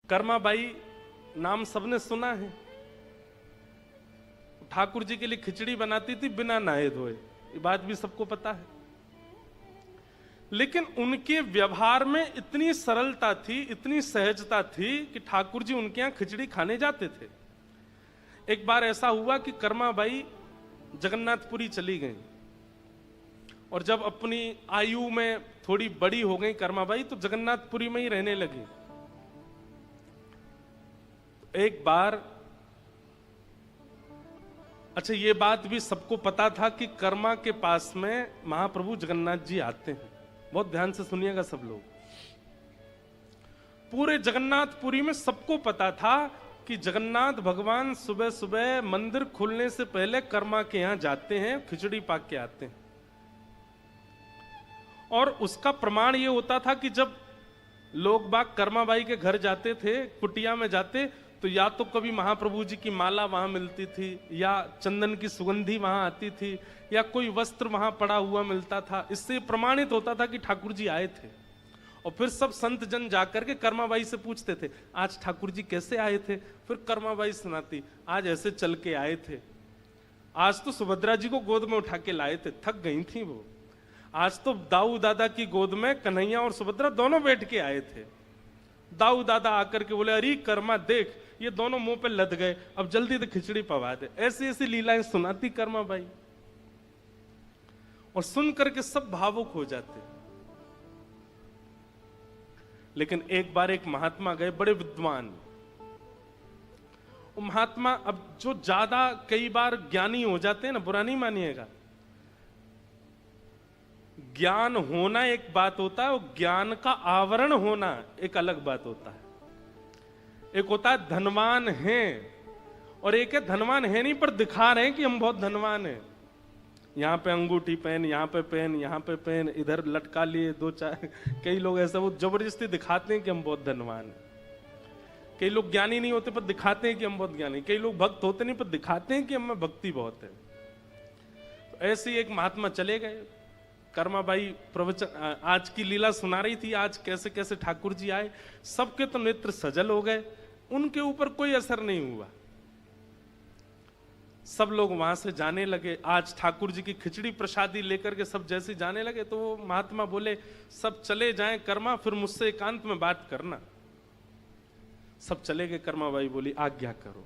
कर्माबाई नाम सबने सुना है। ठाकुर जी के लिए खिचड़ी बनाती थी बिना नहाए धोए, ये बात भी सबको पता है। लेकिन उनके व्यवहार में इतनी सरलता थी, इतनी सहजता थी कि ठाकुर जी उनके यहां खिचड़ी खाने जाते थे। एक बार ऐसा हुआ कि कर्माबाई जगन्नाथपुरी चली गई, और जब अपनी आयु में थोड़ी बड़ी हो गई कर्माबाई, तो जगन्नाथपुरी में ही रहने लगी। एक बार, अच्छा ये बात भी सबको पता था कि कर्मा के पास में महाप्रभु जगन्नाथ जी आते हैं। बहुत ध्यान से सुनिएगा सब लोग। पूरे जगन्नाथपुरी में सबको पता था कि जगन्नाथ भगवान सुबह सुबह मंदिर खुलने से पहले कर्मा के यहां जाते हैं, खिचड़ी पाक के आते हैं। और उसका प्रमाण यह होता था कि जब लोग बाग कर्माबाई के घर जाते थे, कुटिया में जाते, तो या तो कभी महाप्रभु जी की माला वहां मिलती थी, या चंदन की सुगंधी वहां आती थी, या कोई वस्त्र वहां पड़ा हुआ मिलता था। इससे प्रमाणित होता था कि ठाकुर जी आए थे। और फिर सब संत जन जाकर के कर्माबाई से पूछते थे, आज ठाकुर जी कैसे आए थे? फिर कर्माबाई सुनाती, आज ऐसे चल के आए थे, आज तो सुभद्रा जी को गोद में उठा के लाए थे, थक गई थी वो। आज तो दाऊ दादा की गोद में कन्हैया और सुभद्रा दोनों बैठ के आए थे। दाऊ दादा आकर के बोले, अरे कर्मा देख, ये दोनों मुंह पे लद गए, अब जल्दी से खिचड़ी पवा दे। ऐसी ऐसी लीलाएं सुनाती कर्माबाई, और सुन करके सब भावुक हो जाते। लेकिन एक बार एक महात्मा गए, बड़े विद्वान। वो महात्मा, अब जो ज्यादा कई बार ज्ञानी हो जाते हैं ना, बुरा नहीं मानिएगा, ज्ञान होना एक बात होता है, और ज्ञान का आवरण होना एक अलग बात होता है। एक होता है धनवान हैं, और एक है धनवान है नहीं पर दिखा रहे हैं कि हम बहुत धनवान हैं। यहां पे अंगूठी पहन, यहां पे पहन, यहां पे पहन, इधर लटका लिए दो चार। कई लोग ऐसा वो जबरदस्ती दिखाते हैं कि हम बहुत धनवान हैं। कई लोग ज्ञानी नहीं होते पर दिखाते हैं कि हम बहुत ज्ञानी। कई लोग भक्त होते नहीं पर दिखाते हैं कि हमें भक्ति बहुत है। तो ऐसे ही एक महात्मा चले गए। कर्माबाई प्रवचन, आज की लीला सुना रही थी, आज कैसे कैसे ठाकुर जी आए। सबके तो नेत्र सजल हो गए, उनके ऊपर कोई असर नहीं हुआ। सब लोग वहां से जाने लगे। आज ठाकुर जी की खिचड़ी प्रसादी लेकर के सब जैसे जाने लगे, तो वो महात्मा बोले, सब चले जाएं कर्मा, फिर मुझसे एकांत में बात करना। सब चले गए। कर्माबाई बोली, आज्ञा करो।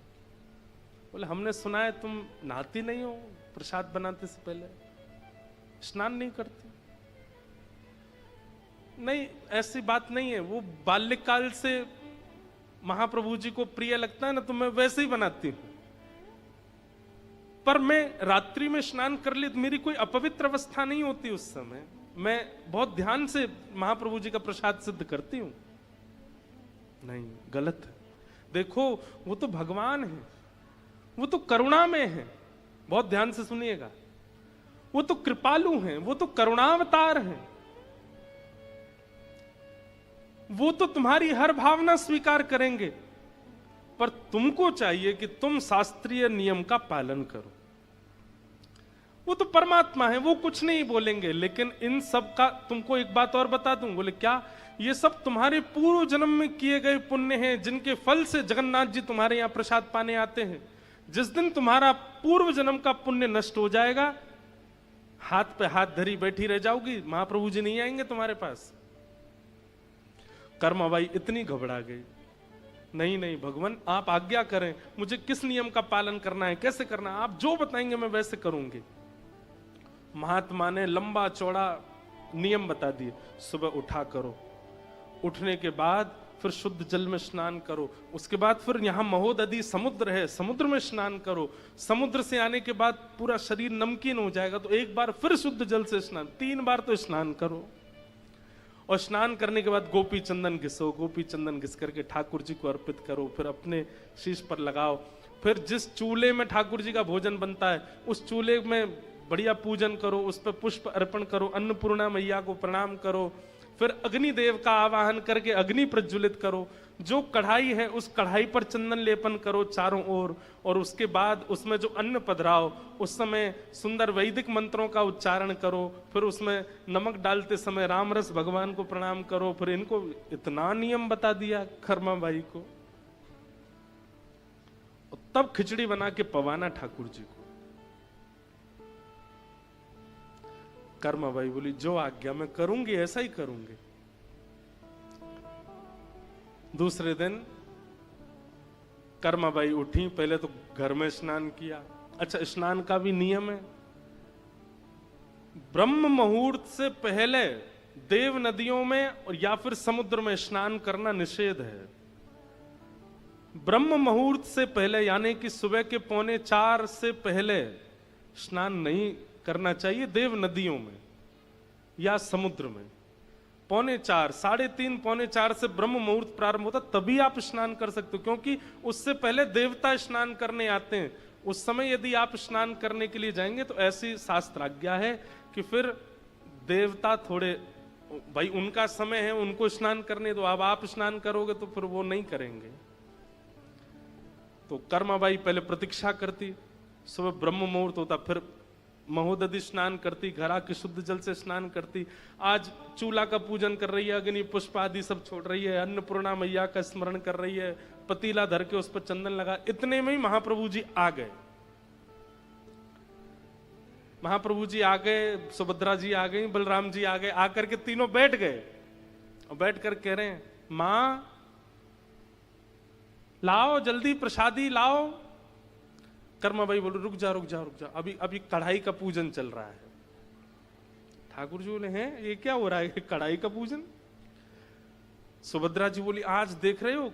बोले, हमने सुना है तुम नहाती नहीं हो प्रसाद बनाते से पहले, स्नान नहीं करती। नहीं, ऐसी बात नहीं है। वो बाल्यकाल से महाप्रभु जी को प्रिय लगता है ना, तो मैं वैसे ही बनाती हूं। पर मैं रात्रि में स्नान कर ली तो मेरी कोई अपवित्र अवस्था नहीं होती उस समय। मैं बहुत ध्यान से महाप्रभु जी का प्रसाद सिद्ध करती हूं। नहीं, गलत है। देखो, वो तो भगवान है, वो तो करुणा में है। बहुत ध्यान से सुनिएगा, वो तो कृपालु हैं, वो तो करुणावतार हैं। वो तो तुम्हारी हर भावना स्वीकार करेंगे, पर तुमको चाहिए कि तुम शास्त्रीय नियम का पालन करो। वो तो परमात्मा है, वो कुछ नहीं बोलेंगे। लेकिन इन सब का तुमको एक बात और बता दूं। बोले, क्या? ये सब तुम्हारे पूर्व जन्म में किए गए पुण्य हैं, जिनके फल से जगन्नाथ जी तुम्हारे यहां प्रसाद पाने आते हैं। जिस दिन तुम्हारा पूर्व जन्म का पुण्य नष्ट हो जाएगा, हाथ पे हाथ धरी बैठी रह जाओगी, महाप्रभु जी नहीं आएंगे तुम्हारे पास। कर्माबाई इतनी घबरा गई। नहीं नहीं भगवान, आप आज्ञा करें, मुझे किस नियम का पालन करना है, कैसे करना है, आप जो बताएंगे मैं वैसे करूंगी। महात्मा ने लंबा चौड़ा नियम बता दिए। सुबह उठा करो, उठने के बाद फिर शुद्ध जल में स्नान करो। उसके बाद फिर यहाँ महोदधि समुद्र है, समुद्र में स्नान करो। समुद्र से आने के बाद पूरा शरीर नमकीन हो जाएगा, तो एक बार फिर शुद्ध जल से स्नान, 3 बार तो स्नान करो। और स्नान करने के बाद गोपी चंदन घिसो, गोपी चंदन घिस करके ठाकुर जी को अर्पित करो, फिर अपने शीश पर लगाओ। फिर जिस चूल्हे में ठाकुर जी का भोजन बनता है, उस चूल्हे में बढ़िया पूजन करो, उस पर पुष्प अर्पण करो, अन्नपूर्णा मैया को प्रणाम करो, फिर अग्निदेव का आवाहन करके अग्नि प्रज्वलित करो, जो कढ़ाई है उस कढ़ाई पर चंदन लेपन करो चारों ओर, और उसके बाद उसमें जो अन्न पधराओ उस समय सुंदर वैदिक मंत्रों का उच्चारण करो, फिर उसमें नमक डालते समय रामरस भगवान को प्रणाम करो। फिर इनको इतना नियम बता दिया कर्माबाई को, तब खिचड़ी बना के पवाना ठाकुर जी को। कर्माबाई बोली जो आज्ञा मैं करूंगी ऐसा ही करूंगी। दूसरे दिन कर्माबाई उठी, पहले तो घर में स्नान किया। अच्छा, स्नान का भी नियम है, ब्रह्म मुहूर्त से पहले देव नदियों में या फिर समुद्र में स्नान करना निषेध है। ब्रह्म मुहूर्त से पहले यानी कि सुबह के 3:45 से पहले स्नान नहीं करना चाहिए देव नदियों में या समुद्र में। 3:45, 3:30, 3:45 से ब्रह्म मुहूर्त प्रारंभ होता, तभी आप स्नान कर सकते हो, क्योंकि उससे पहले देवता स्नान करने आते हैं। उस समय यदि आप स्नान करने के लिए जाएंगे तो ऐसी शास्त्र आज्ञा है कि फिर देवता थोड़े, भाई उनका समय है, उनको स्नान करने दो, अब आप स्नान करोगे तो फिर वो नहीं करेंगे। तो कर्माबाई पहले प्रतीक्षा करती, सुबह ब्रह्म मुहूर्त होता, फिर महोदधि स्नान करती, घर आके शुद्ध जल से स्नान करती। आज चूल्हा का पूजन कर रही है, अग्नि पुष्प आदि सब छोड़ रही है, अन्नपूर्णा मैया का स्मरण कर रही है, पतीला धर के उस पर चंदन लगा। इतने में ही महाप्रभु जी आ गए। महाप्रभु जी आ गए, सुभद्रा जी आ गई, बलराम जी आ गए, आकर के तीनों बैठ गए और बैठ कर कह रहे हैं, मां लाओ जल्दी प्रसादी लाओ। कर्माबाई बोले रुक जा रुक जा रुक जा, अभी कढ़ाई का पूजन चल रहा है। ठाकुर जी बोले हैं ये क्या हो रहा है, कढ़ाई का पूजन? सुभद्रा जी बोली आज देख रहे हो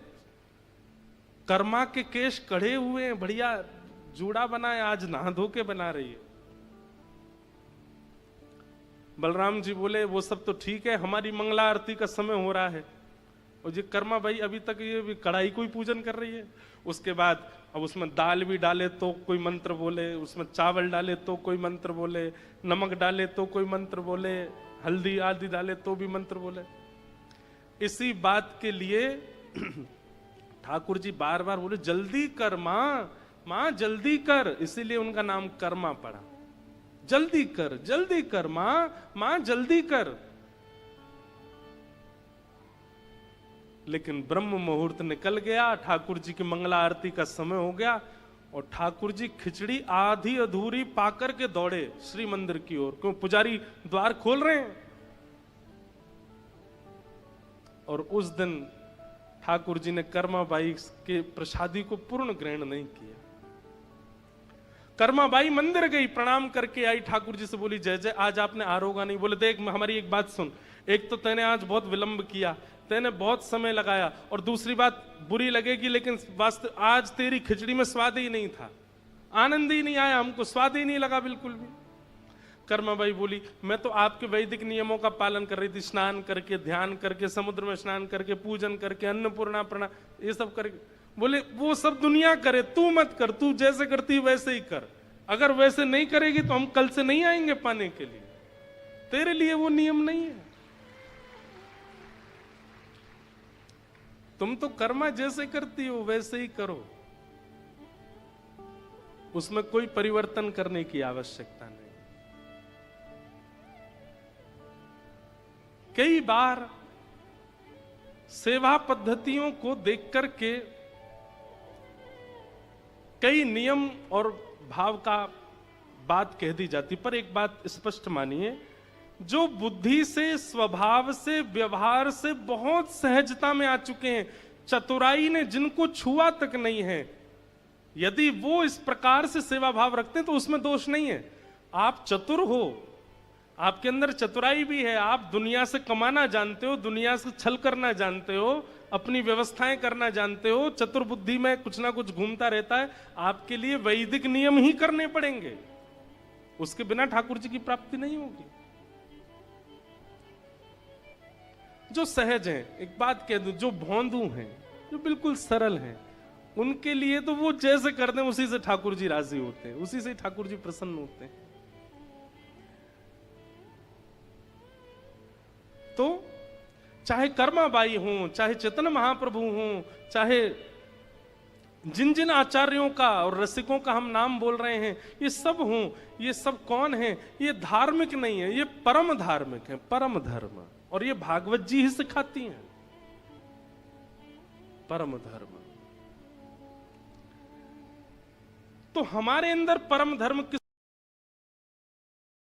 कर्मा के केश कढ़े हुए हैं, बढ़िया जूड़ा बना है, आज नहा धो के बना रही है। बलराम जी बोले वो सब तो ठीक है, हमारी मंगला आरती का समय हो रहा है, और ये कर्माबाई अभी तक ये कढ़ाई को ही पूजन कर रही है। उसके बाद अब उसमें दाल भी डाले तो कोई मंत्र बोले, उसमें चावल डाले तो कोई मंत्र बोले, नमक डाले तो कोई मंत्र बोले, हल्दी आदि डाले तो भी मंत्र बोले। इसी बात के लिए ठाकुर जी बार बार बोले जल्दी कर मां, मां जल्दी कर, इसीलिए उनका नाम कर्मा पड़ा। जल्दी कर मां, मां जल्दी कर। लेकिन ब्रह्म मुहूर्त निकल गया, ठाकुर जी की मंगला आरती का समय हो गया, और ठाकुर जी खिचड़ी आधी अधूरी पाकर के दौड़े श्री मंदिर की ओर, क्यों पुजारी द्वार खोल रहे हैं। और उस दिन ठाकुर जी ने कर्माबाई के प्रसादी को पूर्ण ग्रहण नहीं किया। कर्माबाई मंदिर गई, प्रणाम करके आई, ठाकुर जी से बोली जय जय आज आपने आरोगा नहीं। बोले देख हमारी एक बात सुन, एक तो तैने आज बहुत विलंब किया, तैने बहुत समय लगाया, और दूसरी बात बुरी लगेगी लेकिन वास्तव आज तेरी खिचड़ी में स्वाद ही नहीं था, आनंद ही नहीं आया, हमको स्वाद ही नहीं लगा बिल्कुल भी। कर्माबाई बोली मैं तो आपके वैदिक नियमों का पालन कर रही थी, स्नान करके ध्यान करके समुद्र में स्नान करके पूजन करके अन्नपूर्णा प्रणाम ये सब करके। बोले वो सब दुनिया करे, तू मत कर, तू जैसे करती वैसे ही कर, अगर वैसे नहीं करेगी तो हम कल से नहीं आएंगे पाने के लिए, तेरे लिए वो नियम नहीं है। तुम तो कर्मा जैसे करती हो वैसे ही करो, उसमें कोई परिवर्तन करने की आवश्यकता नहीं। कई बार सेवा पद्धतियों को देख करके कई नियम और भाव का बात कह दी जाती, पर एक बात स्पष्ट मानिए, जो बुद्धि से स्वभाव से व्यवहार से बहुत सहजता में आ चुके हैं, चतुराई ने जिनको छुआ तक नहीं है, यदि वो इस प्रकार से सेवा भाव रखते हैं तो उसमें दोष नहीं है। आप चतुर हो, आपके अंदर चतुराई भी है, आप दुनिया से कमाना जानते हो, दुनिया से छल करना जानते हो, अपनी व्यवस्थाएं करना जानते हो, चतुर बुद्धि में कुछ ना कुछ घूमता रहता है, आपके लिए वैदिक नियम ही करने पड़ेंगे, उसके बिना ठाकुर जी की प्राप्ति नहीं होगी। जो सहज हैं, एक बात कह दूं, जो भोंदू हैं, जो बिल्कुल सरल हैं, उनके लिए तो वो जैसे करते हैं उसी से ठाकुर जी राजी होते हैं, उसी से ठाकुर जी प्रसन्न होते हैं। तो चाहे कर्माबाई हों, चाहे चैतन्य महाप्रभु हों, चाहे जिन जिन आचार्यों का और रसिकों का हम नाम बोल रहे हैं, ये सब हों, ये सब कौन है? ये धार्मिक नहीं है, ये परम धार्मिक है, परम धर्म। और ये भागवत जी ही सिखाती हैं परम धर्म। तो हमारे अंदर परम धर्म किस